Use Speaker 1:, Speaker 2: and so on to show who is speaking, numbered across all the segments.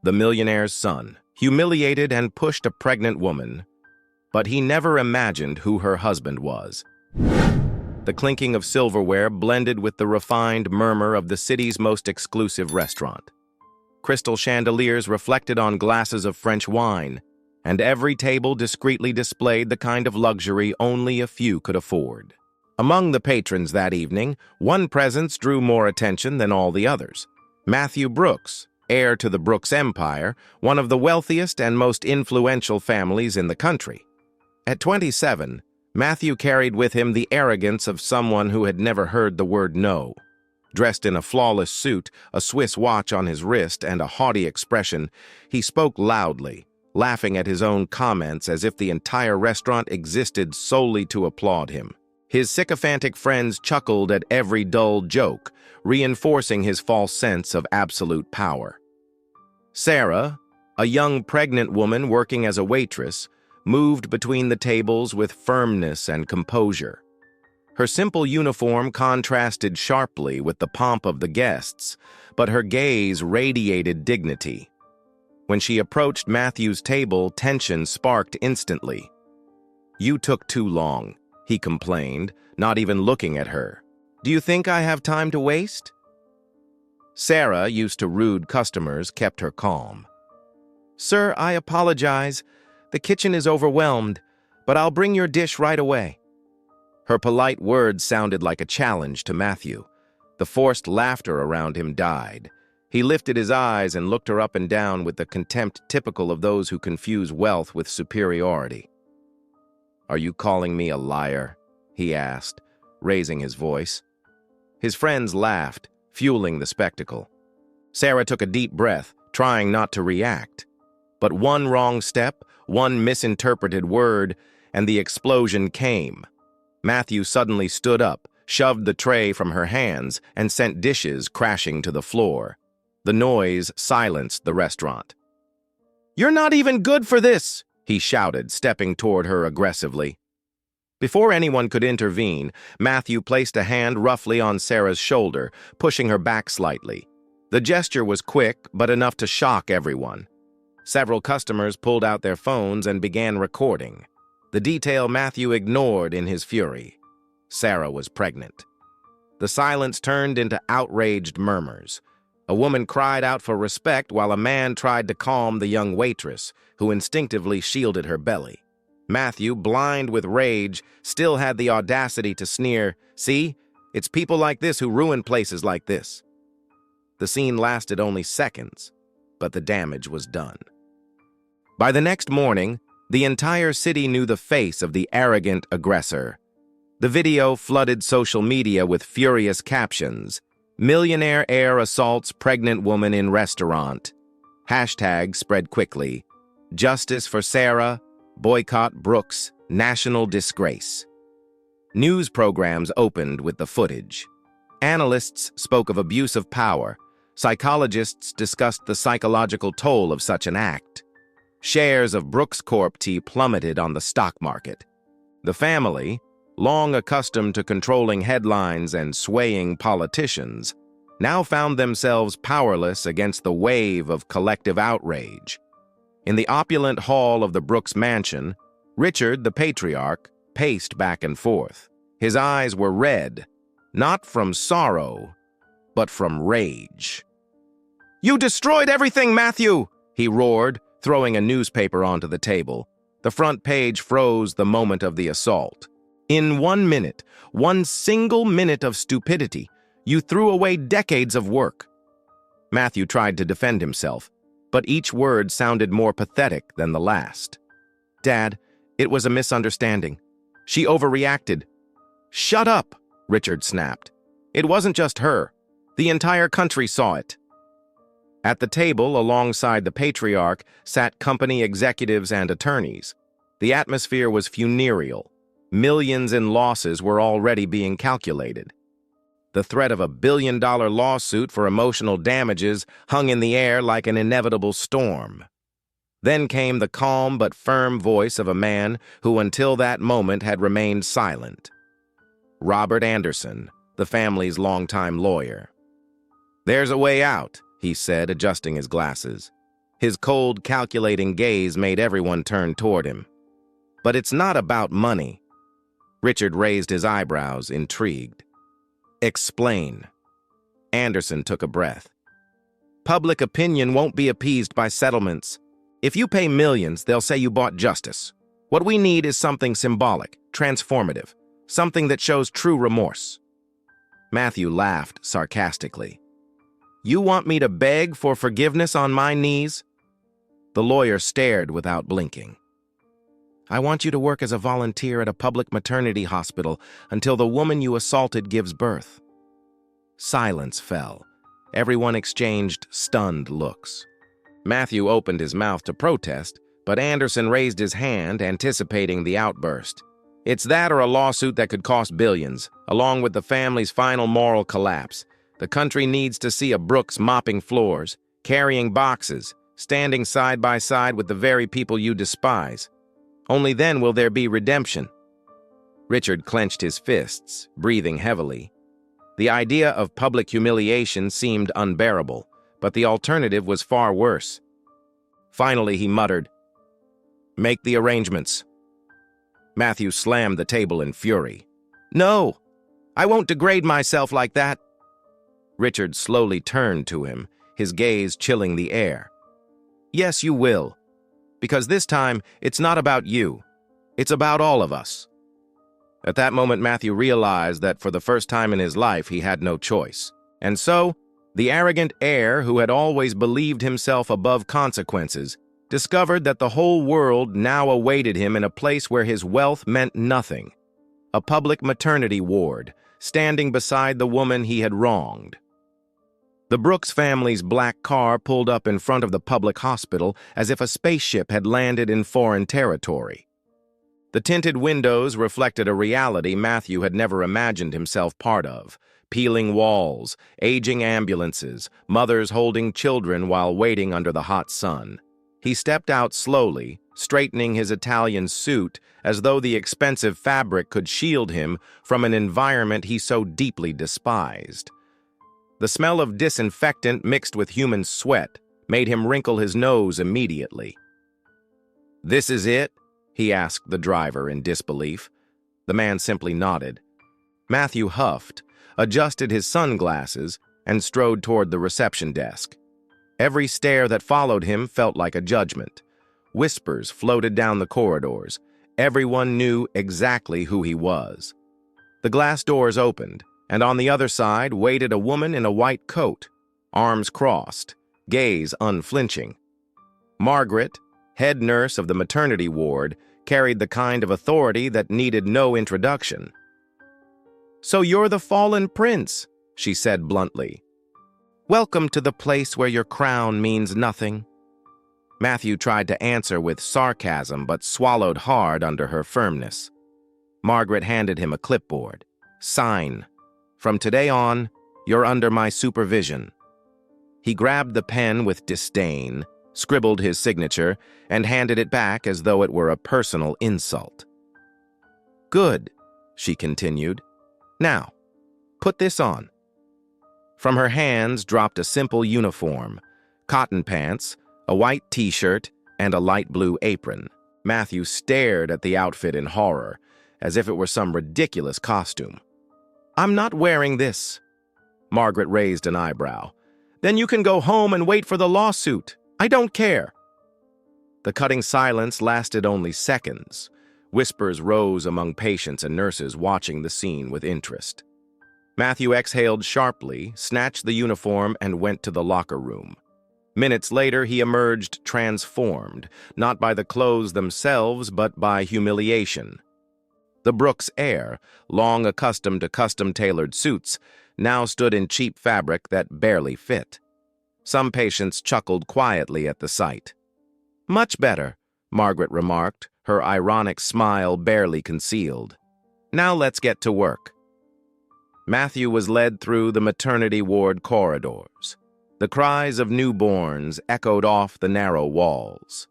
Speaker 1: the millionaire's son, humiliated and pushed a pregnant woman, but he never imagined who her husband was. The clinking of silverware blended with the refined murmur of the city's most exclusive restaurant. Crystal chandeliers reflected on glasses of French wine, and every table discreetly displayed the kind of luxury only a few could afford. Among the patrons that evening, one presence drew more attention than all the others. Matthew Brooks, heir to the Brooks Empire, one of the wealthiest and most influential families in the country. At 27, Matthew carried with him the arrogance of someone who had never heard the word no. Dressed in a flawless suit, a Swiss watch on his wrist, and a haughty expression, he spoke loudly, laughing at his own comments as if the entire restaurant existed solely to applaud him. His sycophantic friends chuckled at every dull joke, reinforcing his false sense of absolute power. Sarah, a young pregnant woman working as a waitress, moved between the tables with firmness and composure. Her simple uniform contrasted sharply with the pomp of the guests, but her gaze radiated dignity. When she approached Matthew's table, tension sparked instantly. "You took too long," he complained, not even looking at her. "Do you think I have time to waste?" Sarah, used to rude customers, kept her calm. "Sir, I apologize. The kitchen is overwhelmed, but I'll bring your dish right away." Her polite words sounded like a challenge to Matthew. The forced laughter around him died. He lifted his eyes and looked her up and down with the contempt typical of those who confuse wealth with superiority. "Are you calling me a liar?" he asked, raising his voice. His friends laughed, fueling the spectacle. Sarah took a deep breath, trying not to react. But one wrong step, one misinterpreted word, and the explosion came. Matthew suddenly stood up, shoved the tray from her hands, and sent dishes crashing to the floor. The noise silenced the restaurant. "You're not even good for this!" he shouted, stepping toward her aggressively. Before anyone could intervene, Matthew placed a hand roughly on Sarah's shoulder, pushing her back slightly. The gesture was quick, but enough to shock everyone. Several customers pulled out their phones and began recording. The detail Matthew ignored in his fury. Sarah was pregnant. The silence turned into outraged murmurs. A woman cried out for respect while a man tried to calm the young waitress, who instinctively shielded her belly. Matthew, blind with rage, still had the audacity to sneer, "See, it's people like this who ruin places like this." The scene lasted only seconds, but the damage was done. By the next morning, the entire city knew the face of the arrogant aggressor. The video flooded social media with furious captions. "Millionaire heir assaults pregnant woman in restaurant." Hashtags spread quickly. "Justice for Sarah," "Boycott Brooks," "National disgrace." News programs opened with the footage. Analysts spoke of abuse of power. Psychologists discussed the psychological toll of such an act. Shares of Brooks Corp. plummeted on the stock market. The family, long accustomed to controlling headlines and swaying politicians, now found themselves powerless against the wave of collective outrage. In the opulent hall of the Brooks mansion, Richard, the patriarch, paced back and forth. His eyes were red, not from sorrow, but from rage. "You destroyed everything, Matthew!" he roared, throwing a newspaper onto the table. The front page froze the moment of the assault. "In 1 minute, one single minute of stupidity, you threw away decades of work." Matthew tried to defend himself, but each word sounded more pathetic than the last. "Dad, it was a misunderstanding. She overreacted." "Shut up," Richard snapped. "It wasn't just her. The entire country saw it." At the table, alongside the patriarch, sat company executives and attorneys. The atmosphere was funereal. Millions in losses were already being calculated. The threat of a billion-dollar lawsuit for emotional damages hung in the air like an inevitable storm. Then came the calm but firm voice of a man who until that moment had remained silent. Robert Anderson, the family's longtime lawyer. "There's a way out," he said, adjusting his glasses. His cold, calculating gaze made everyone turn toward him. But it's not about money. Richard raised his eyebrows, intrigued. Explain. Anderson took a breath. Public opinion won't be appeased by settlements. If you pay millions, they'll say you bought justice. What we need is something symbolic, transformative, something that shows true remorse. Matthew laughed sarcastically. You want me to beg for forgiveness on my knees? The lawyer stared without blinking. I want you to work as a volunteer at a public maternity hospital until the woman you assaulted gives birth. Silence fell. Everyone exchanged stunned looks. Matthew opened his mouth to protest, but Anderson raised his hand, anticipating the outburst. It's that or a lawsuit that could cost billions, along with the family's final moral collapse. The country needs to see a Brooks mopping floors, carrying boxes, standing side by side with the very people you despise. Only then will there be redemption. Richard clenched his fists, breathing heavily. The idea of public humiliation seemed unbearable, but the alternative was far worse. Finally, he muttered, "Make the arrangements." Matthew slammed the table in fury. "No! I won't degrade myself like that." Richard slowly turned to him, his gaze chilling the air. "Yes, you will. Because this time, it's not about you. It's about all of us." At that moment, Matthew realized that for the first time in his life, he had no choice. And so, the arrogant heir who had always believed himself above consequences discovered that the whole world now awaited him in a place where his wealth meant nothing. A public maternity ward, standing beside the woman he had wronged. The Brooks family's black car pulled up in front of the public hospital as if a spaceship had landed in foreign territory. The tinted windows reflected a reality Matthew had never imagined himself part of. Peeling walls, aging ambulances, mothers holding children while waiting under the hot sun. He stepped out slowly, straightening his Italian suit as though the expensive fabric could shield him from an environment he so deeply despised. The smell of disinfectant mixed with human sweat made him wrinkle his nose immediately. "This is it?" he asked the driver in disbelief. The man simply nodded. Matthew huffed, adjusted his sunglasses, and strode toward the reception desk. Every stare that followed him felt like a judgment. Whispers floated down the corridors. Everyone knew exactly who he was. The glass doors opened, and on the other side waited a woman in a white coat, arms crossed, gaze unflinching. Margaret, head nurse of the maternity ward, carried the kind of authority that needed no introduction. "So you're the fallen prince," she said bluntly. "Welcome to the place where your crown means nothing." Matthew tried to answer with sarcasm but swallowed hard under her firmness. Margaret handed him a clipboard. "Sign. From today on, you're under my supervision." He grabbed the pen with disdain, scribbled his signature, and handed it back as though it were a personal insult. "Good," she continued. "Now, put this on." From her hands dropped a simple uniform, cotton pants, a white t-shirt, and a light blue apron. Matthew stared at the outfit in horror, as if it were some ridiculous costume. "I'm not wearing this." Margaret raised an eyebrow. "Then you can go home and wait for the lawsuit. I don't care." The cutting silence lasted only seconds. Whispers rose among patients and nurses watching the scene with interest. Matthew exhaled sharply, snatched the uniform, and went to the locker room. Minutes later, he emerged transformed, not by the clothes themselves, but by humiliation. The Brooks heir, long accustomed to custom-tailored suits, now stood in cheap fabric that barely fit. Some patients chuckled quietly at the sight. "Much better," Margaret remarked, her ironic smile barely concealed. "Now let's get to work." Matthew was led through the maternity ward corridors. The cries of newborns echoed off the narrow walls.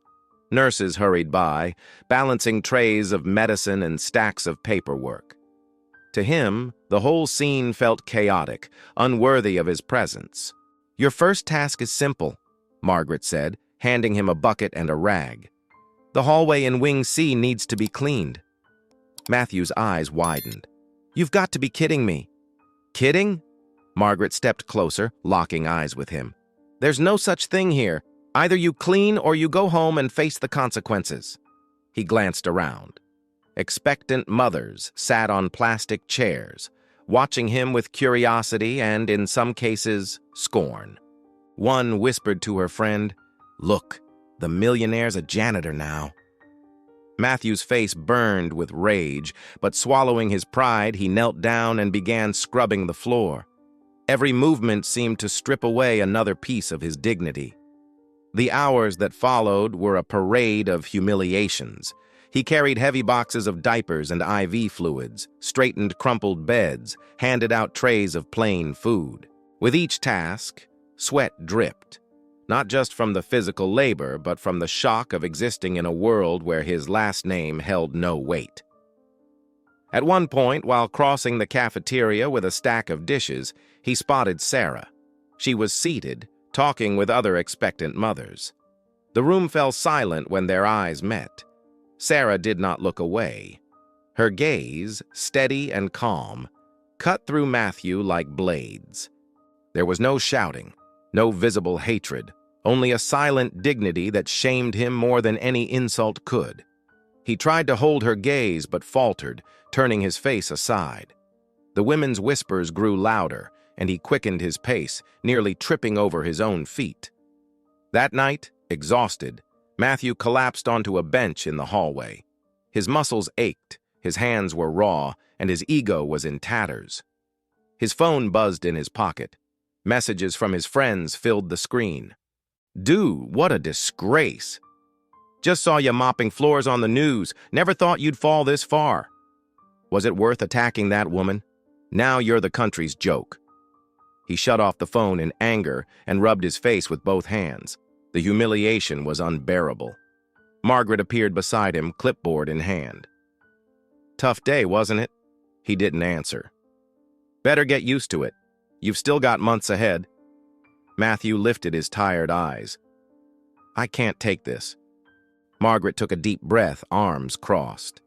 Speaker 1: Nurses hurried by, balancing trays of medicine and stacks of paperwork. To him, the whole scene felt chaotic, unworthy of his presence. "Your first task is simple," Margaret said. handing him a bucket and a rag. "The hallway in Wing C needs to be cleaned." Matthew's eyes widened. "You've got to be kidding me." "Kidding?" Margaret stepped closer, locking eyes with him. "There's no such thing here. Either you clean or you go home and face the consequences." He glanced around. Expectant mothers sat on plastic chairs, watching him with curiosity and, in some cases, scorn. One whispered to her friend, "Look, the millionaire's a janitor now." Matthew's face burned with rage, but swallowing his pride, he knelt down and began scrubbing the floor. Every movement seemed to strip away another piece of his dignity. The hours that followed were a parade of humiliations. He carried heavy boxes of diapers and IV fluids, straightened crumpled beds, handed out trays of plain food. With each task, sweat dripped, not just from the physical labor, but from the shock of existing in a world where his last name held no weight. At one point, while crossing the cafeteria with a stack of dishes, he spotted Sarah. She was seated, talking with other expectant mothers. The room fell silent when their eyes met. Sarah did not look away. Her gaze, steady and calm, cut through Matthew like blades. There was no shouting, no visible hatred, only a silent dignity that shamed him more than any insult could. He tried to hold her gaze but faltered, turning his face aside. The women's whispers grew louder, and he quickened his pace, nearly tripping over his own feet. That night, exhausted, Matthew collapsed onto a bench in the hallway. His muscles ached, his hands were raw, and his ego was in tatters. His phone buzzed in his pocket. Messages from his friends filled the screen. "Dude, what a disgrace. Just saw you mopping floors on the news. Never thought you'd fall this far. Was it worth attacking that woman? Now you're the country's joke." He shut off the phone in anger and rubbed his face with both hands. The humiliation was unbearable. Margaret appeared beside him, clipboard in hand. "Tough day, wasn't it?" He didn't answer. "Better get used to it. You've still got months ahead." Matthew lifted his tired eyes. "I can't take this." Margaret took a deep breath, arms crossed.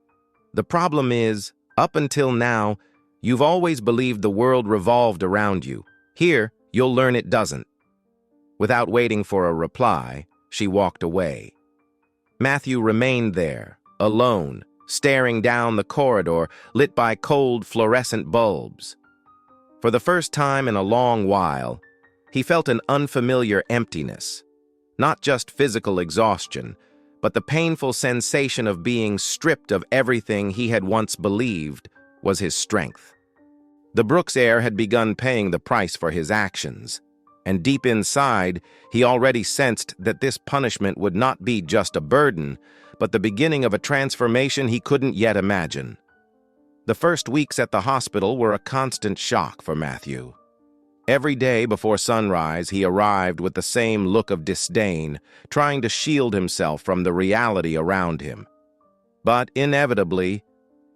Speaker 1: "The problem is, up until now, you've always believed the world revolved around you. Here, you'll learn it doesn't." Without waiting for a reply, she walked away. Matthew remained there, alone, staring down the corridor lit by cold fluorescent bulbs. For the first time in a long while, he felt an unfamiliar emptiness. Not just physical exhaustion, but the painful sensation of being stripped of everything he had once believed was his strength. The Brooks heir had begun paying the price for his actions, and deep inside, he already sensed that this punishment would not be just a burden, but the beginning of a transformation he couldn't yet imagine. The first weeks at the hospital were a constant shock for Matthew. Every day before sunrise, he arrived with the same look of disdain, trying to shield himself from the reality around him. But inevitably,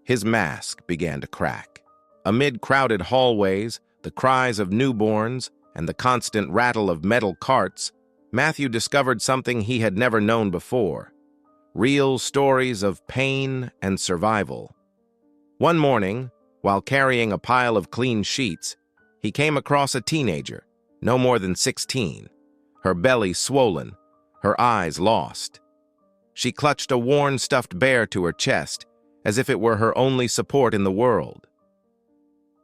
Speaker 1: his mask began to crack. Amid crowded hallways, the cries of newborns, and the constant rattle of metal carts, Matthew discovered something he had never known before: real stories of pain and survival. One morning, while carrying a pile of clean sheets, he came across a teenager, no more than 16, her belly swollen, her eyes lost. She clutched a worn stuffed bear to her chest, as if it were her only support in the world.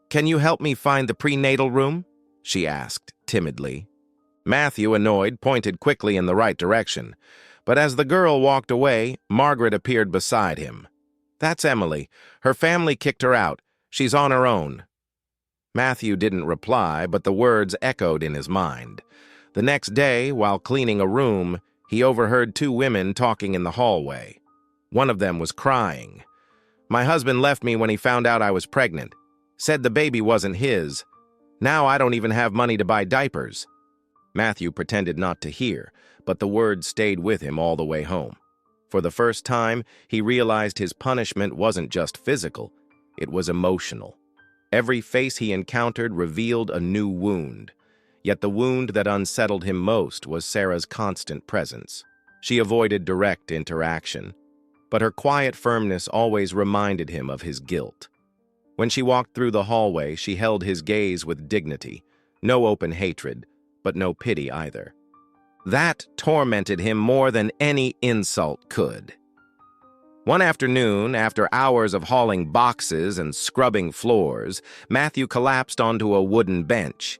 Speaker 1: "Can you help me find the prenatal room?" she asked, timidly. Matthew, annoyed, pointed quickly in the right direction, but as the girl walked away, Margaret appeared beside him. "That's Emily. Her family kicked her out. She's on her own." Matthew didn't reply, but the words echoed in his mind. The next day, while cleaning a room, he overheard two women talking in the hallway. One of them was crying. "My husband left me when he found out I was pregnant. Said the baby wasn't his. Now I don't even have money to buy diapers." Matthew pretended not to hear, but the words stayed with him all the way home. For the first time, he realized his punishment wasn't just physical, it was emotional. Every face he encountered revealed a new wound. Yet the wound that unsettled him most was Sarah's constant presence. She avoided direct interaction, but her quiet firmness always reminded him of his guilt. When she walked through the hallway, she held his gaze with dignity, no open hatred, but no pity either. That tormented him more than any insult could. One afternoon, after hours of hauling boxes and scrubbing floors, Matthew collapsed onto a wooden bench.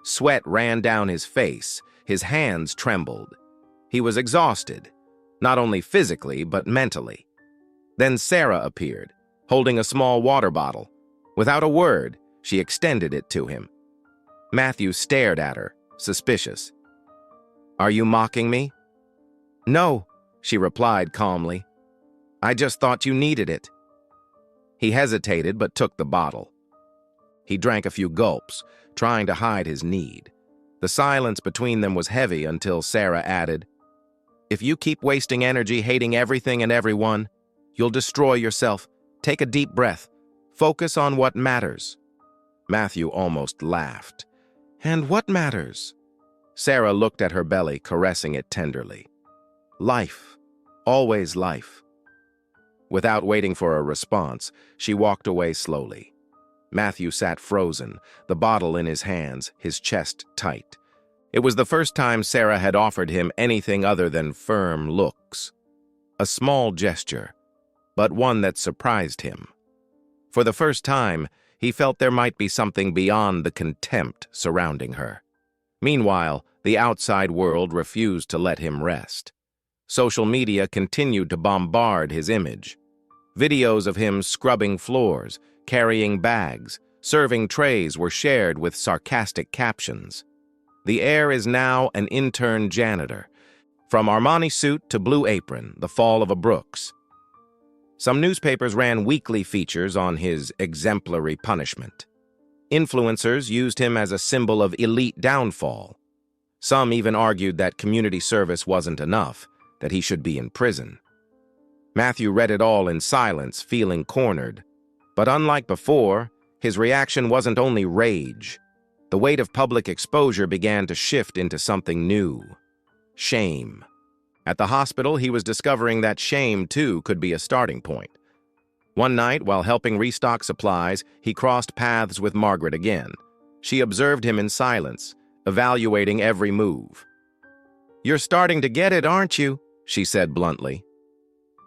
Speaker 1: Sweat ran down his face, his hands trembled. He was exhausted, not only physically, but mentally. Then Sarah appeared, holding a small water bottle. Without a word, she extended it to him. Matthew stared at her, suspicious. "Are you mocking me?" "No," she replied calmly. "I just thought you needed it." He hesitated but took the bottle. He drank a few gulps, trying to hide his need. The silence between them was heavy until Sarah added, "If you keep wasting energy hating everything and everyone, you'll destroy yourself. Take a deep breath. Focus on what matters." Matthew almost laughed. "And what matters?" Sarah looked at her belly, caressing it tenderly. "Life. Always life." Without waiting for a response, she walked away slowly. Matthew sat frozen, the bottle in his hands, his chest tight. It was the first time Sarah had offered him anything other than firm looks. A small gesture, but one that surprised him. For the first time, he felt there might be something beyond the contempt surrounding her. Meanwhile, the outside world refused to let him rest. Social media continued to bombard his image. Videos of him scrubbing floors, carrying bags, serving trays were shared with sarcastic captions. The heir is now an intern janitor. From Armani suit to blue apron, the fall of a Brooks. Some newspapers ran weekly features on his exemplary punishment. Influencers used him as a symbol of elite downfall. Some even argued that community service wasn't enough, that he should be in prison. Matthew read it all in silence, feeling cornered. But unlike before, his reaction wasn't only rage. The weight of public exposure began to shift into something new. Shame. At the hospital, he was discovering that shame, too, could be a starting point. One night, while helping restock supplies, he crossed paths with Margaret again. She observed him in silence, evaluating every move. "You're starting to get it, aren't you?" she said bluntly.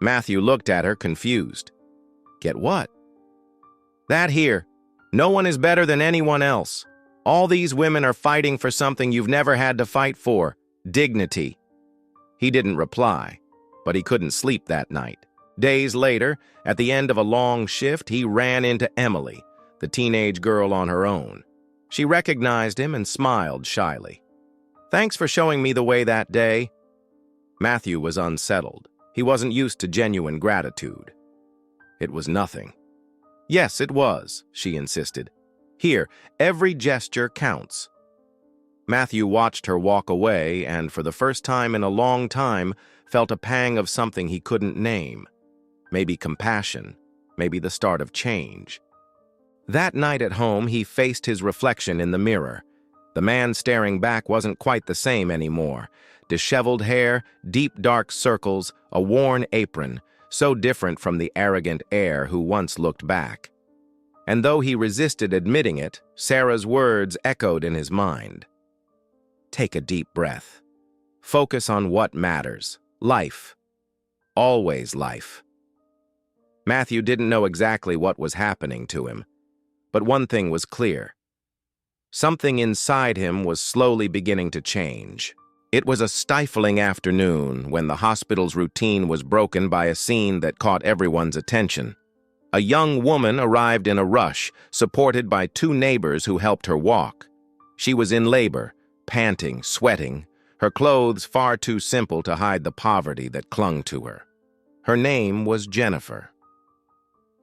Speaker 1: Matthew looked at her, confused. "Get what?" "That here. No one is better than anyone else. All these women are fighting for something you've never had to fight for. Dignity." He didn't reply, but he couldn't sleep that night. Days later, at the end of a long shift, he ran into Emily, the teenage girl on her own. She recognized him and smiled shyly. "Thanks for showing me the way that day." Matthew was unsettled. He wasn't used to genuine gratitude. It was nothing. "Yes, it was," she insisted. "Here, every gesture counts." Matthew watched her walk away and, for the first time in a long time, felt a pang of something he couldn't name. Maybe compassion, maybe the start of change. That night at home, he faced his reflection in the mirror. The man staring back wasn't quite the same anymore. Disheveled hair, deep dark circles, a worn apron, so different from the arrogant heir who once looked back. And though he resisted admitting it, Sarah's words echoed in his mind. Take a deep breath. Focus on what matters. Life. Always life. Matthew didn't know exactly what was happening to him, but one thing was clear. Something inside him was slowly beginning to change. It was a stifling afternoon when the hospital's routine was broken by a scene that caught everyone's attention. A young woman arrived in a rush, supported by two neighbors who helped her walk. She was in labor, panting, sweating, her clothes far too simple to hide the poverty that clung to her. Her name was Jennifer.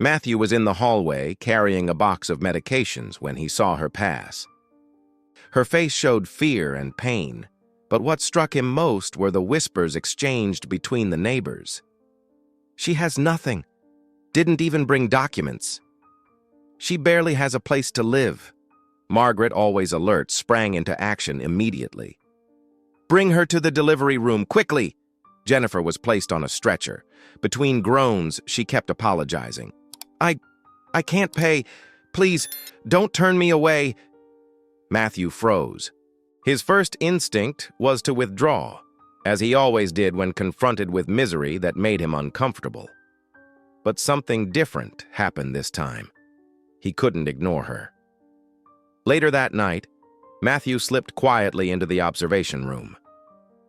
Speaker 1: Matthew was in the hallway carrying a box of medications when he saw her pass. Her face showed fear and pain, but what struck him most were the whispers exchanged between the neighbors. She has nothing. Didn't even bring documents. She barely has a place to live. Margaret, always alert, sprang into action immediately. "Bring her to the delivery room, quickly!" Jennifer was placed on a stretcher. Between groans, she kept apologizing. I can't pay. Please, don't turn me away." Matthew froze. His first instinct was to withdraw, as he always did when confronted with misery that made him uncomfortable. But something different happened this time. He couldn't ignore her. Later that night, Matthew slipped quietly into the observation room.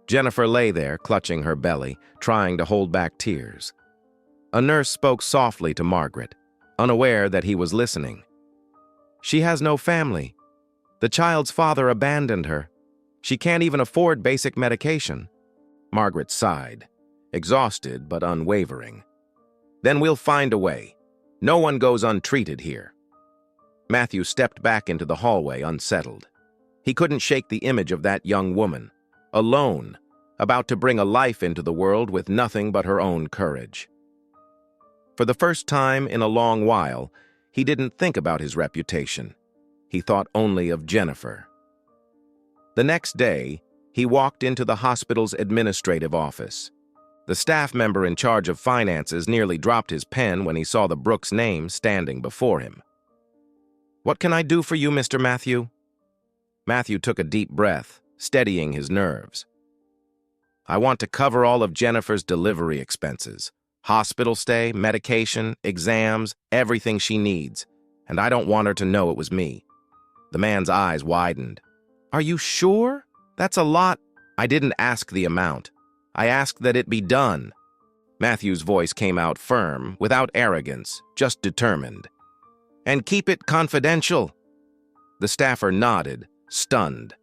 Speaker 1: Jennifer lay there, clutching her belly, trying to hold back tears. A nurse spoke softly to Margaret, unaware that he was listening. "She has no family. The child's father abandoned her. She can't even afford basic medication." Margaret sighed, exhausted but unwavering. "Then we'll find a way. No one goes untreated here." Matthew stepped back into the hallway, unsettled. He couldn't shake the image of that young woman, alone, about to bring a life into the world with nothing but her own courage. For the first time in a long while, he didn't think about his reputation. He thought only of Jennifer. The next day, he walked into the hospital's administrative office. The staff member in charge of finances nearly dropped his pen when he saw the Brooks name standing before him. "What can I do for you, Mr. Matthew?" Matthew took a deep breath, steadying his nerves. "I want to cover all of Jennifer's delivery expenses. Hospital stay, medication, exams, everything she needs. And I don't want her to know it was me." The man's eyes widened. "Are you sure? That's a lot." "I didn't ask the amount. I asked that it be done." Matthew's voice came out firm, without arrogance, just determined. "And keep it confidential." The staffer nodded, stunned.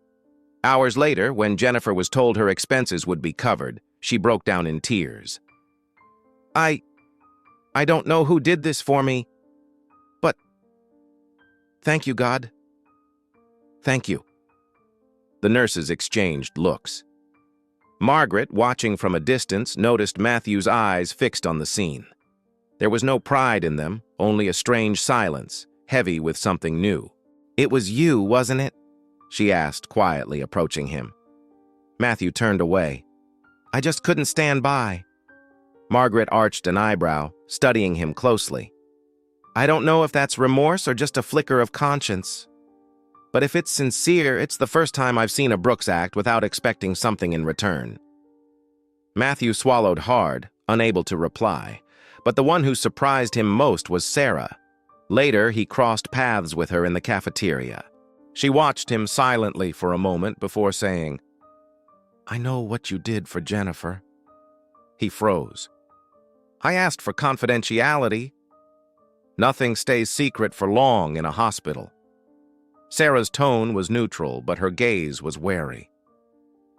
Speaker 1: Hours later, when Jennifer was told her expenses would be covered, she broke down in tears. I don't know who did this for me, but thank you, God. Thank you." The nurses exchanged looks. Margaret, watching from a distance, noticed Matthew's eyes fixed on the scene. There was no pride in them, only a strange silence, heavy with something new. "It was you, wasn't it?" she asked quietly, approaching him. Matthew turned away. "I just couldn't stand by." Margaret arched an eyebrow, studying him closely. "I don't know if that's remorse or just a flicker of conscience. But if it's sincere, it's the first time I've seen a Brooks act without expecting something in return." Matthew swallowed hard, unable to reply, but the one who surprised him most was Sarah. Later, he crossed paths with her in the cafeteria. She watched him silently for a moment before saying, "I know what you did for Jennifer." He froze. "I asked for confidentiality." Nothing stays secret for long in a hospital. Sarah's tone was neutral, but her gaze was wary.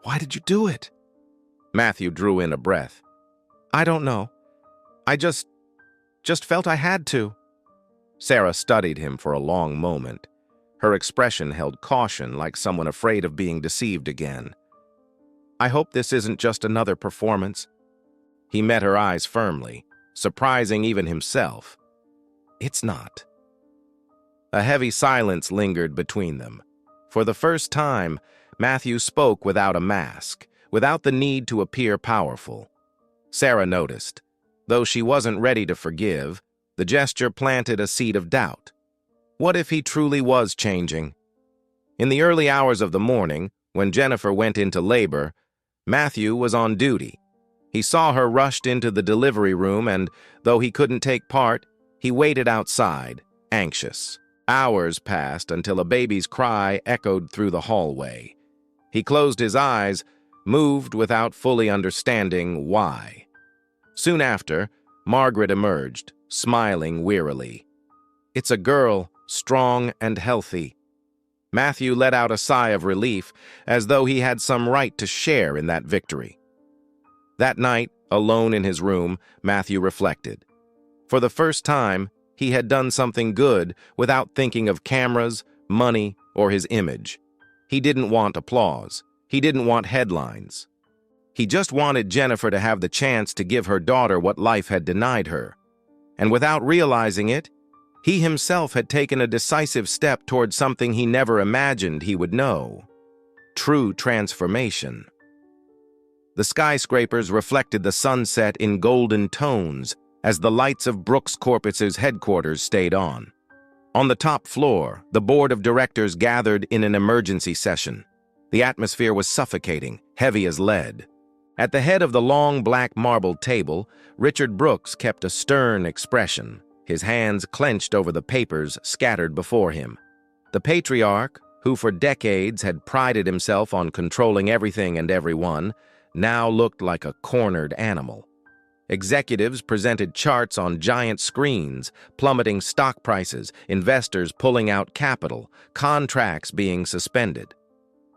Speaker 1: "Why did you do it?" Matthew drew in a breath. "I don't know. I just felt I had to." Sarah studied him for a long moment. Her expression held caution, like someone afraid of being deceived again. "I hope this isn't just another performance." He met her eyes firmly, surprising even himself. "It's not." A heavy silence lingered between them. For the first time, Matthew spoke without a mask, without the need to appear powerful. Sarah noticed. Though she wasn't ready to forgive, the gesture planted a seed of doubt. What if he truly was changing? In the early hours of the morning, when Jennifer went into labor, Matthew was on duty. He saw her rushed into the delivery room and, though he couldn't take part, he waited outside, anxious. Hours passed until a baby's cry echoed through the hallway. He closed his eyes, moved without fully understanding why. Soon after, Margaret emerged, smiling wearily. "It's a girl, strong and healthy." Matthew let out a sigh of relief, as though he had some right to share in that victory. That night, alone in his room, Matthew reflected. For the first time, he had done something good without thinking of cameras, money, or his image. He didn't want applause. He didn't want headlines. He just wanted Jennifer to have the chance to give her daughter what life had denied her. And without realizing it, He himself had taken a decisive step toward something he never imagined he would know: true transformation. The skyscrapers reflected the sunset in golden tones as the lights of Brooks Corporation's headquarters stayed on. On the top floor, the board of directors gathered in an emergency session. The atmosphere was suffocating, heavy as lead. At the head of the long black marble table, Richard Brooks kept a stern expression, his hands clenched over the papers scattered before him. The patriarch, who for decades had prided himself on controlling everything and everyone, now looked like a cornered animal. Executives presented charts on giant screens, plummeting stock prices, investors pulling out capital, contracts being suspended.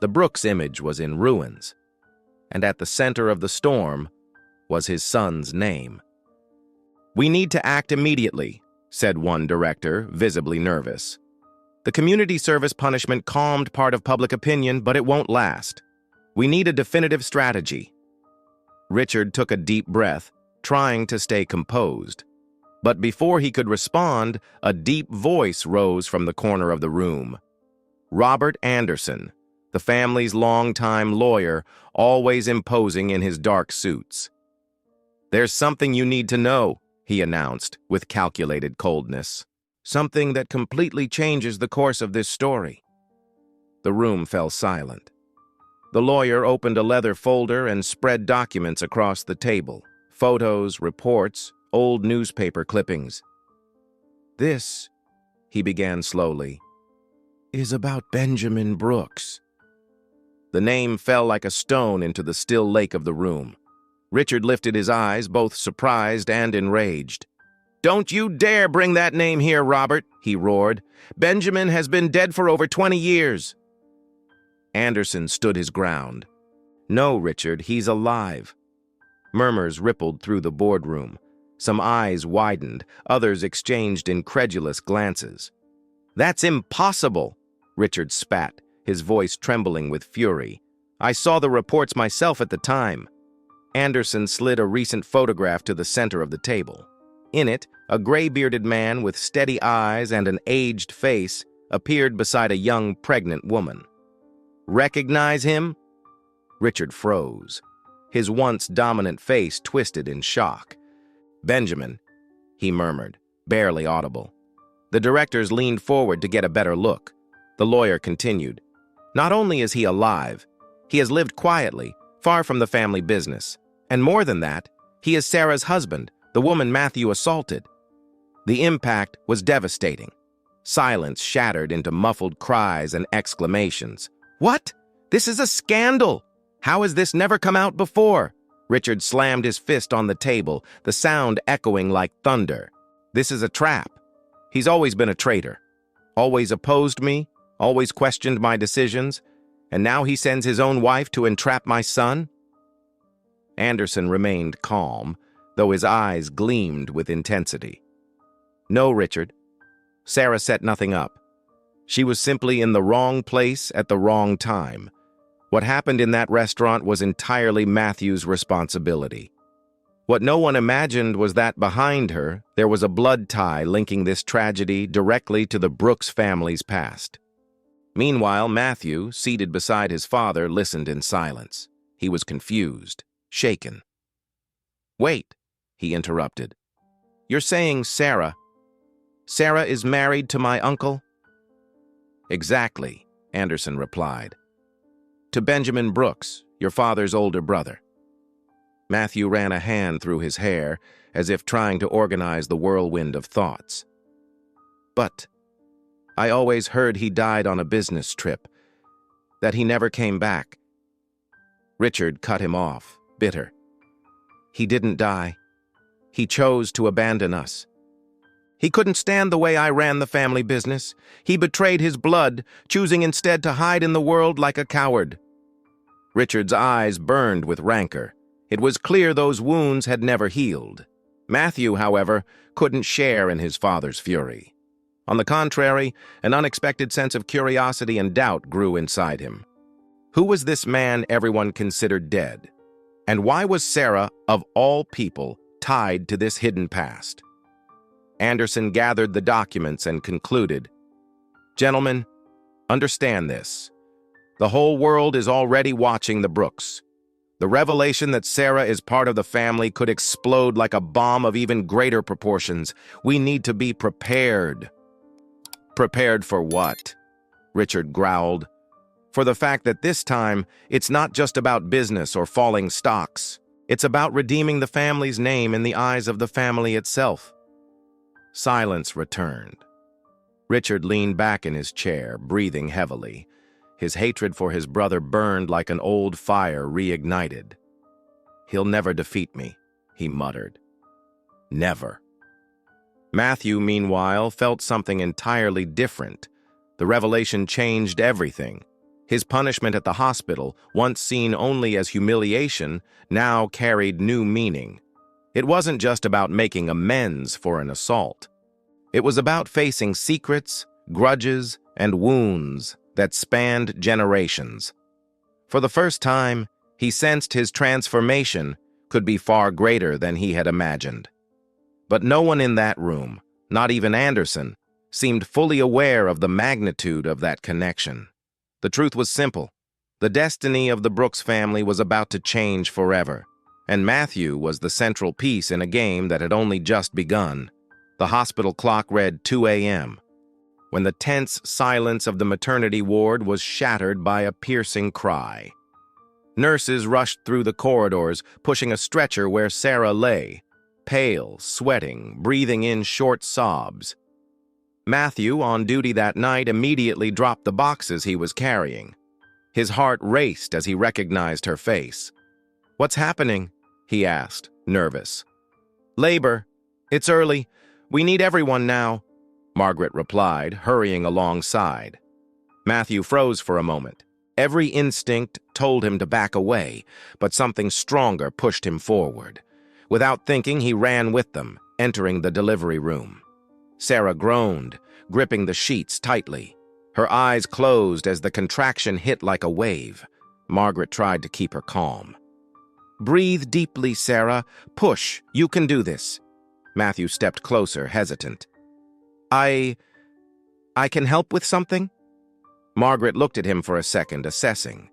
Speaker 1: The Brooks image was in ruins, and at the center of the storm was his son's name. "We need to act immediately," said one director, visibly nervous. "The community service punishment calmed part of public opinion, but it won't last. We need a definitive strategy." Richard took a deep breath, trying to stay composed. But before he could respond, a deep voice rose from the corner of the room. Robert Anderson, the family's longtime lawyer, always imposing in his dark suits. "There's something you need to know," he announced with calculated coldness. "Something that completely changes the course of this story." The room fell silent. The lawyer opened a leather folder and spread documents across the table. Photos, reports, old newspaper clippings. "This," he began slowly, "is about Benjamin Brooks." The name fell like a stone into the still lake of the room. Richard lifted his eyes, both surprised and enraged. "Don't you dare bring that name here, Robert," he roared. "Benjamin has been dead for over 20 years. Anderson stood his ground. "No, Richard, he's alive." Murmurs rippled through the boardroom. Some eyes widened, others exchanged incredulous glances. "That's impossible," Richard spat, his voice trembling with fury. "I saw the reports myself at the time." Anderson slid a recent photograph to the center of the table. In it, a gray-bearded man with steady eyes and an aged face appeared beside a young, pregnant woman. "Recognize him?" Richard froze. His once dominant face twisted in shock. "Benjamin," he murmured, barely audible. The directors leaned forward to get a better look. The lawyer continued. "Not only is he alive, he has lived quietly, far from the family business. And more than that, he is Sarah's husband, the woman Matthew assaulted." The impact was devastating. Silence shattered into muffled cries and exclamations. "What? This is a scandal! How has this never come out before?" Richard slammed his fist on the table, the sound echoing like thunder. "This is a trap. He's always been a traitor. Always opposed me, always questioned my decisions, and now he sends his own wife to entrap my son?" Anderson remained calm, though his eyes gleamed with intensity. "No, Richard. Sarah set nothing up. She was simply in the wrong place at the wrong time. What happened in that restaurant was entirely Matthew's responsibility. What no one imagined was that behind her, there was a blood tie linking this tragedy directly to the Brooks family's past." Meanwhile, Matthew, seated beside his father, listened in silence. He was confused, shaken. "Wait," he interrupted. "You're saying Sarah is married to my uncle?" "Exactly," Anderson replied. "To Benjamin Brooks, your father's older brother." Matthew ran a hand through his hair, as if trying to organize the whirlwind of thoughts. "But I always heard he died on a business trip, that he never came back." Richard cut him off, bitter. "He didn't die. He chose to abandon us. He couldn't stand the way I ran the family business. He betrayed his blood, choosing instead to hide in the world like a coward." Richard's eyes burned with rancor. It was clear those wounds had never healed. Matthew, however, couldn't share in his father's fury. On the contrary, an unexpected sense of curiosity and doubt grew inside him. Who was this man everyone considered dead? And why was Sarah, of all people, tied to this hidden past? Anderson gathered the documents and concluded, "Gentlemen, understand this. The whole world is already watching the Brooks. The revelation that Sarah is part of the family could explode like a bomb of even greater proportions. We need to be prepared." "Prepared for what?" Richard growled. "For the fact that this time, it's not just about business or falling stocks. It's about redeeming the family's name in the eyes of the family itself." Silence returned. Richard leaned back in his chair, breathing heavily. His hatred for his brother burned like an old fire reignited. "He'll never defeat me," he muttered. "Never." Matthew, meanwhile, felt something entirely different. The revelation changed everything. His punishment at the hospital, once seen only as humiliation, now carried new meaning. It wasn't just about making amends for an assault. It was about facing secrets, grudges, and wounds that spanned generations. For the first time, he sensed his transformation could be far greater than he had imagined. But no one in that room, not even Anderson, seemed fully aware of the magnitude of that connection. The truth was simple. The destiny of the Brooks family was about to change forever, and Matthew was the central piece in a game that had only just begun. The hospital clock read 2 a.m. when the tense silence of the maternity ward was shattered by a piercing cry. Nurses rushed through the corridors, pushing a stretcher where Sarah lay, pale, sweating, breathing in short sobs. Matthew, on duty that night, immediately dropped the boxes he was carrying. His heart raced as he recognized her face. "What's happening?" he asked, nervous. "Labor. It's early. We need everyone now," Margaret replied, hurrying alongside. Matthew froze for a moment. Every instinct told him to back away, but something stronger pushed him forward. Without thinking, he ran with them, entering the delivery room. Sarah groaned, gripping the sheets tightly. Her eyes closed as the contraction hit like a wave. Margaret tried to keep her calm. "Breathe deeply, Sarah. Push. You can do this." Matthew stepped closer, hesitant. I can help with something?" Margaret looked at him for a second, assessing.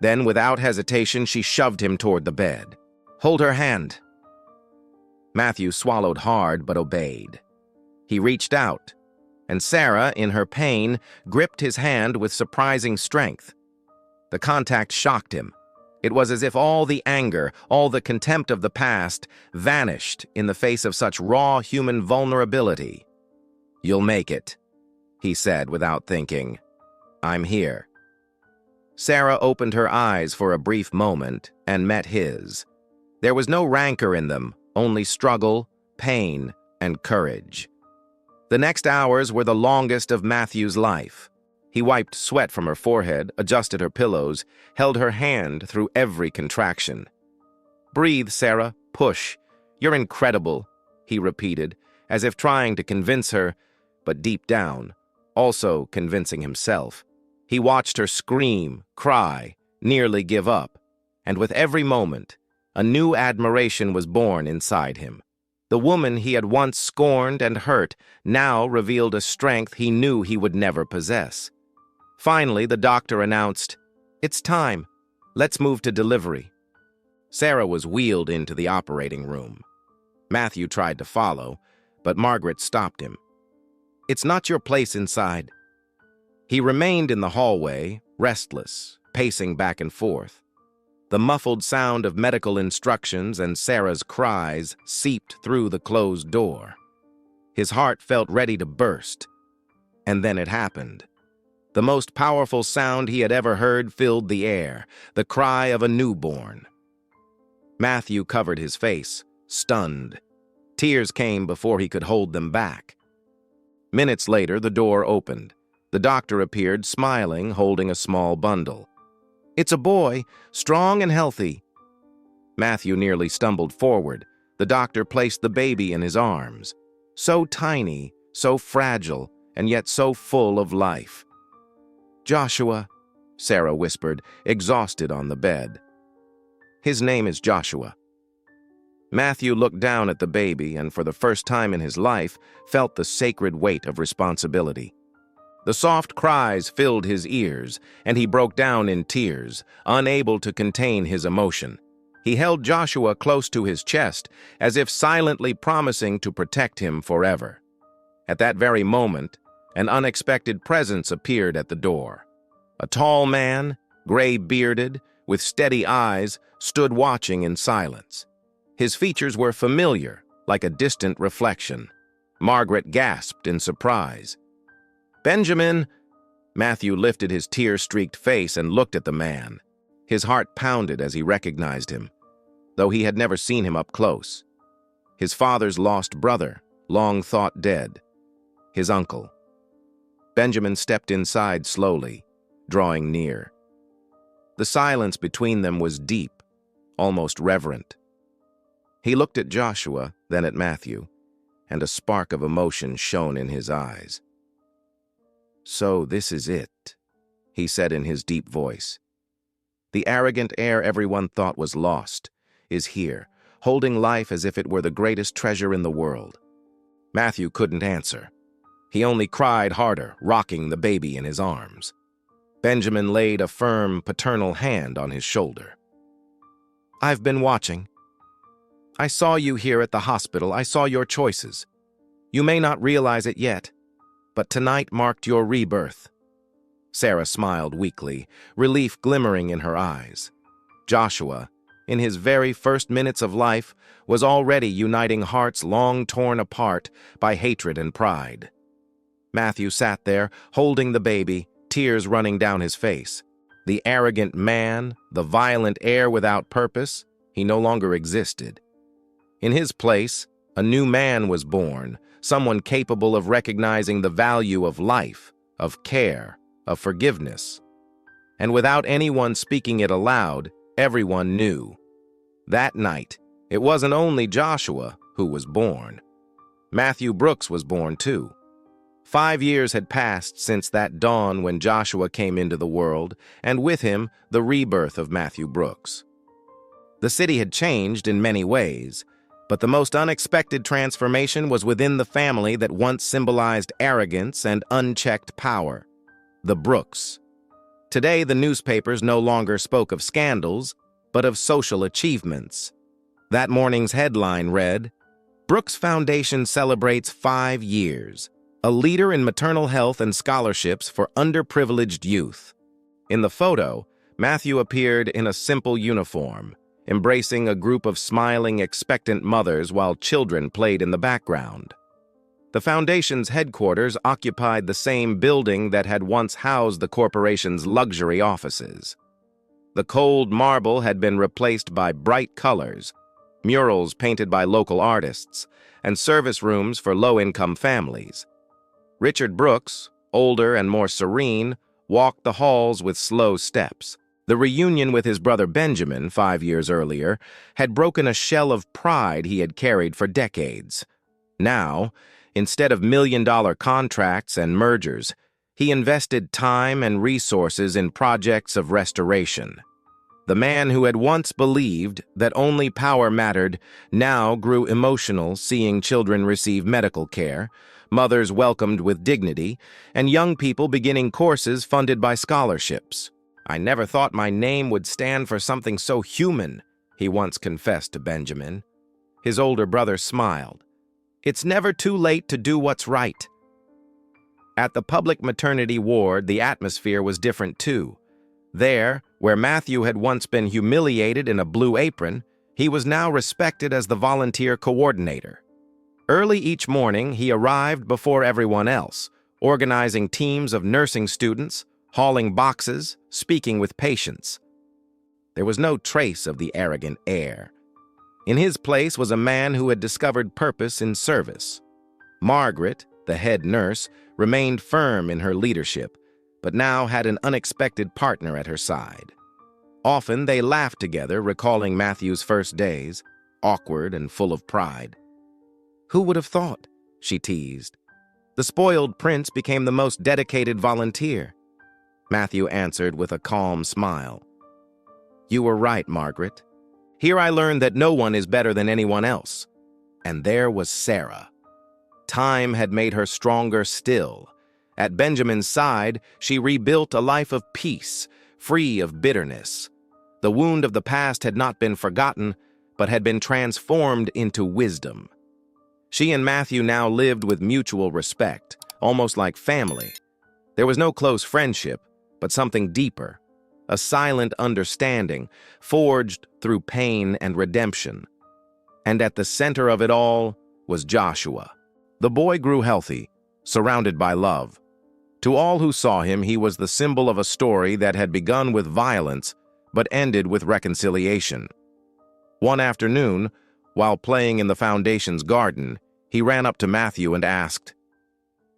Speaker 1: Then, without hesitation, she shoved him toward the bed. "Hold her hand." Matthew swallowed hard but obeyed. He reached out, and Sarah, in her pain, gripped his hand with surprising strength. The contact shocked him. It was as if all the anger, all the contempt of the past, vanished in the face of such raw human vulnerability. "You'll make it," he said without thinking. "I'm here." Sarah opened her eyes for a brief moment and met his. There was no rancor in them, only struggle, pain, and courage. The next hours were the longest of Matthew's life. He wiped sweat from her forehead, adjusted her pillows, held her hand through every contraction. "Breathe, Sarah. Push. You're incredible," he repeated, as if trying to convince her, but deep down, also convincing himself. He watched her scream, cry, nearly give up, and with every moment, a new admiration was born inside him. The woman he had once scorned and hurt now revealed a strength he knew he would never possess. Finally, the doctor announced, "It's time. Let's move to delivery." Sarah was wheeled into the operating room. Matthew tried to follow, but Margaret stopped him. "It's not your place inside." He remained in the hallway, restless, pacing back and forth. The muffled sound of medical instructions and Sarah's cries seeped through the closed door. His heart felt ready to burst. And then it happened. The most powerful sound he had ever heard filled the air, the cry of a newborn. Matthew covered his face, stunned. Tears came before he could hold them back. Minutes later, the door opened. The doctor appeared, smiling, holding a small bundle. "It's a boy, strong and healthy." Matthew nearly stumbled forward. The doctor placed the baby in his arms. So tiny, so fragile, and yet so full of life. "Joshua," Sarah whispered, exhausted on the bed. "His name is Joshua." Matthew looked down at the baby and, for the first time in his life, felt the sacred weight of responsibility. The soft cries filled his ears, and he broke down in tears, unable to contain his emotion. He held Joshua close to his chest, as if silently promising to protect him forever. At that very moment, an unexpected presence appeared at the door. A tall man, gray-bearded, with steady eyes, stood watching in silence. His features were familiar, like a distant reflection. Margaret gasped in surprise. "Benjamin!" Matthew lifted his tear-streaked face and looked at the man. His heart pounded as he recognized him, though he had never seen him up close. His father's lost brother, long thought dead. His uncle. Benjamin stepped inside slowly, drawing near. The silence between them was deep, almost reverent. He looked at Joshua, then at Matthew, and a spark of emotion shone in his eyes. "So this is it," he said in his deep voice. "The arrogant heir everyone thought was lost is here, holding life as if it were the greatest treasure in the world." Matthew couldn't answer. He only cried harder, rocking the baby in his arms. Benjamin laid a firm, paternal hand on his shoulder. "I've been watching. I saw you here at the hospital. I saw your choices. You may not realize it yet, but tonight marked your rebirth." Sarah smiled weakly, relief glimmering in her eyes. Joshua, in his very first minutes of life, was already uniting hearts long torn apart by hatred and pride. Matthew sat there, holding the baby, tears running down his face. The arrogant man, the violent heir without purpose, he no longer existed. In his place, a new man was born, someone capable of recognizing the value of life, of care, of forgiveness. And without anyone speaking it aloud, everyone knew. That night, it wasn't only Joshua who was born. Matthew Brooks was born too. 5 years had passed since that dawn when Joshua came into the world, and with him, the rebirth of Matthew Brooks. The city had changed in many ways, but the most unexpected transformation was within the family that once symbolized arrogance and unchecked power: the Brooks. Today, the newspapers no longer spoke of scandals, but of social achievements. That morning's headline read, "Brooks Foundation celebrates 5 years. A leader in maternal health and scholarships for underprivileged youth." In the photo, Matthew appeared in a simple uniform, embracing a group of smiling, expectant mothers while children played in the background. The foundation's headquarters occupied the same building that had once housed the corporation's luxury offices. The cold marble had been replaced by bright colors, murals painted by local artists, and service rooms for low-income families. Richard Brooks, older and more serene, walked the halls with slow steps. The reunion with his brother Benjamin 5 years earlier had broken a shell of pride he had carried for decades. Now, instead of million-dollar contracts and mergers, he invested time and resources in projects of restoration. The man who had once believed that only power mattered now grew emotional seeing children receive medical care, mothers welcomed with dignity, and young people beginning courses funded by scholarships. "I never thought my name would stand for something so human," he once confessed to Benjamin. His older brother smiled. "It's never too late to do what's right." At the public maternity ward, the atmosphere was different too. There, where Matthew had once been humiliated in a blue apron, he was now respected as the volunteer coordinator. Early each morning, he arrived before everyone else, organizing teams of nursing students, hauling boxes, speaking with patients. There was no trace of the arrogant heir. In his place was a man who had discovered purpose in service. Margaret, the head nurse, remained firm in her leadership, but now had an unexpected partner at her side. Often they laughed together, recalling Matthew's first days, awkward and full of pride. "Who would have thought?" she teased. "The spoiled prince became the most dedicated volunteer." Matthew answered with a calm smile. "You were right, Margaret. Here I learned that no one is better than anyone else. And there was Sarah. Time had made her stronger still. At Benjamin's side, she rebuilt a life of peace, free of bitterness. The wound of the past had not been forgotten, but had been transformed into wisdom. She and Matthew now lived with mutual respect, almost like family. There was no close friendship, but something deeper, a silent understanding, forged through pain and redemption. And at the center of it all was Joshua. The boy grew healthy, surrounded by love. To all who saw him, he was the symbol of a story that had begun with violence, but ended with reconciliation. One afternoon, while playing in the foundation's garden, he ran up to Matthew and asked,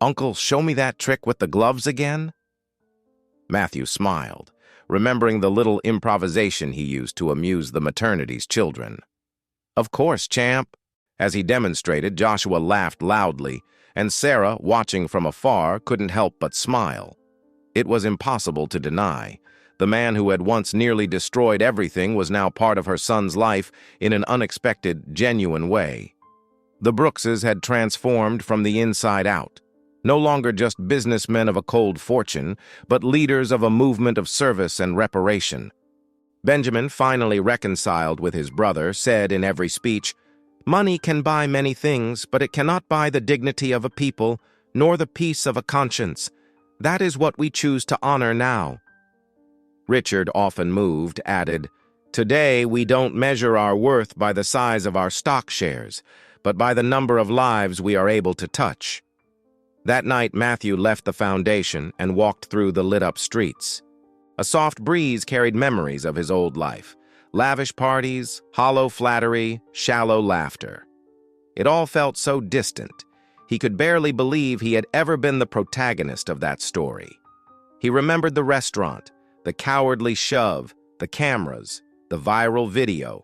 Speaker 1: "Uncle, show me that trick with the gloves again?" Matthew smiled, remembering the little improvisation he used to amuse the maternity's children. "Of course, champ." As he demonstrated, Joshua laughed loudly, and Sarah, watching from afar, couldn't help but smile. It was impossible to deny. The man who had once nearly destroyed everything was now part of her son's life in an unexpected, genuine way. The Brookses had transformed from the inside out. No longer just businessmen of a cold fortune, but leaders of a movement of service and reparation. Benjamin, finally reconciled with his brother, said in every speech, "Money can buy many things, but it cannot buy the dignity of a people, nor the peace of a conscience. That is what we choose to honor now." Richard, often moved, added, "Today we don't measure our worth by the size of our stock shares, but by the number of lives we are able to touch." That night, Matthew left the foundation and walked through the lit-up streets. A soft breeze carried memories of his old life. Lavish parties, hollow flattery, shallow laughter. It all felt so distant. He could barely believe he had ever been the protagonist of that story. He remembered the restaurant, the cowardly shove, the cameras, the viral video.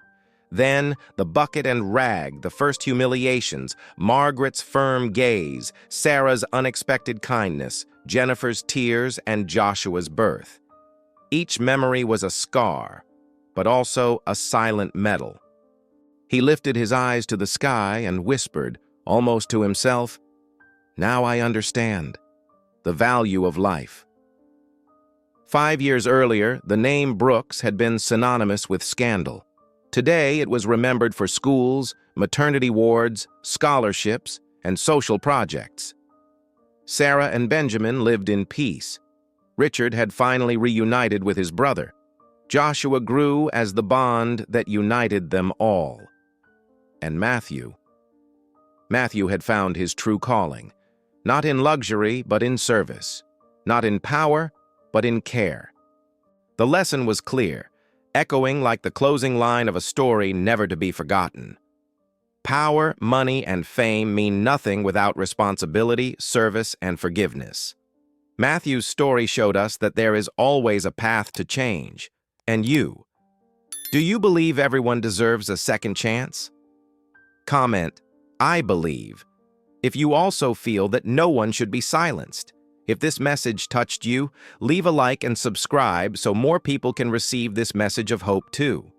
Speaker 1: Then, the bucket and rag, the first humiliations, Margaret's firm gaze, Sarah's unexpected kindness, Jennifer's tears, and Joshua's birth. Each memory was a scar, but also a silent medal. He lifted his eyes to the sky and whispered, almost to himself, "Now I understand the value of life." 5 years earlier, the name Brooks had been synonymous with scandal. Today, it was remembered for schools, maternity wards, scholarships, and social projects. Sarah and Benjamin lived in peace. Richard had finally reunited with his brother. Joshua grew as the bond that united them all. And Matthew had found his true calling, not in luxury, but in service, not in power, but in care. The lesson was clear, echoing like the closing line of a story never to be forgotten. Power, money, and fame mean nothing without responsibility, service, and forgiveness. Matthew's story showed us that there is always a path to change. And you? Do you believe everyone deserves a second chance? Comment, "I believe," if you also feel that no one should be silenced. If this message touched you, leave a like and subscribe so more people can receive this message of hope too.